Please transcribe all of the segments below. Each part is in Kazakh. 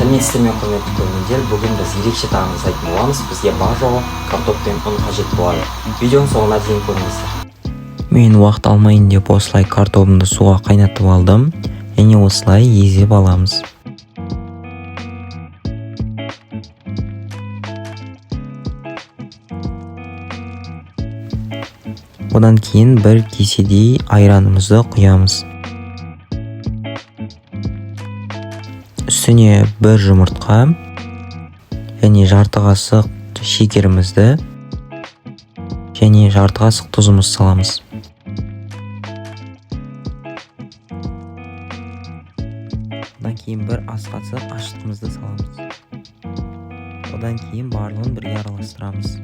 Сәлеметсіздер ме, құрметті көрермендер. Бүгін біз ерекше тағам жасайтын боламыз. Бізге бар жоғы картоп пен ұн қажет болады. Видеоның соңына дейін көріңіздер. Мен уақыт алмайын деп осылай картопымды суға қайнатып алдым. Және осылай езіп аламыз. Одан кейін бір кеседей айранымызды құямыз. Үстіне бір жұмыртқа және жарты қасық шекерімізді және жарты қасық тұзымызды саламыз. Одан кейін бір ас қасық ашытқымызды саламыз. Одан кейін барлығын бірге араластырамыз.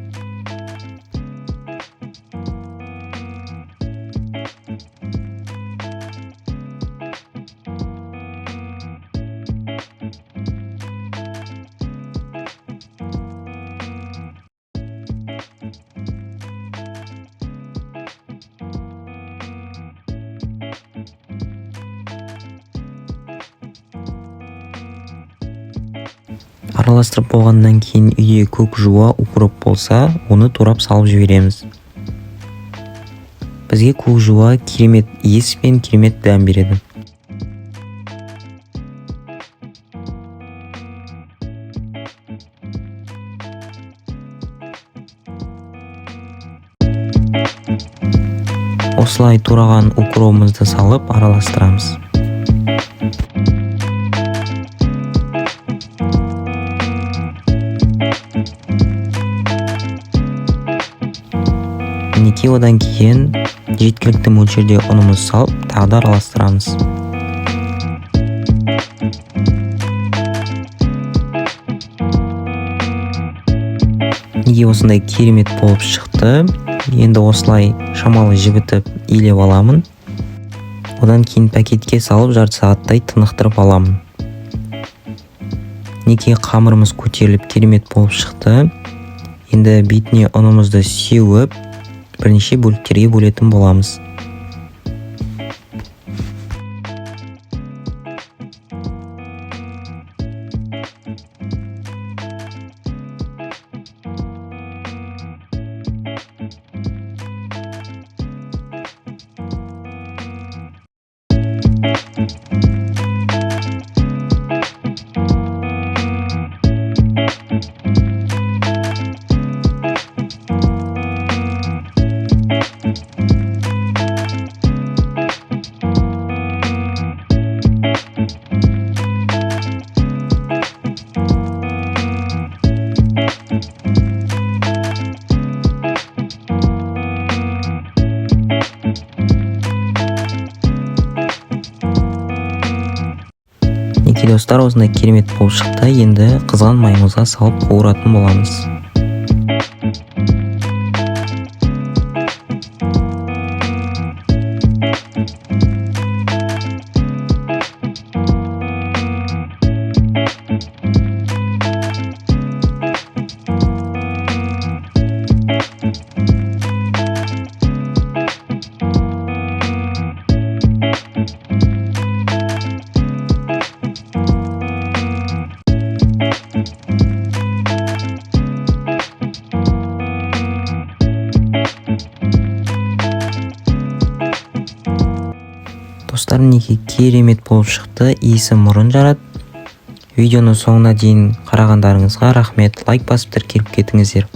Араластырып болғаннан кейін үйде көк жуа укроп болса, оны турап салып жібереміз. Бізге көк жуа керемет иіс пен керемет дәм береді. Осылай тураған укробымызды салып араластырамыз. Одан кейін жеткілікті мөлшерде ұнымызды салып, тағы да араластырамыз. Неге осындай керемет болып шықты? Енді осылай шамалы жібітіп илеп аламын. Одан кейін пакетке салып жарты сағаттай тынықтырып аламын. Неге қамырымыз көтеріліп керемет болып шықты? Енді бетіне ұнымызды сеуіп бірнеше бөліктерге бөлетін боламыз. Достар, осындай керемет болып шықты. Енді қызған майымызға салып қуыратын боламыз. Достар, неге керемет болып шықты, иісі мұрын жарады. Видеоны соңына дейін қарағандарыңызға рахмет. Лайк басып тіркеліп кетіңіздер.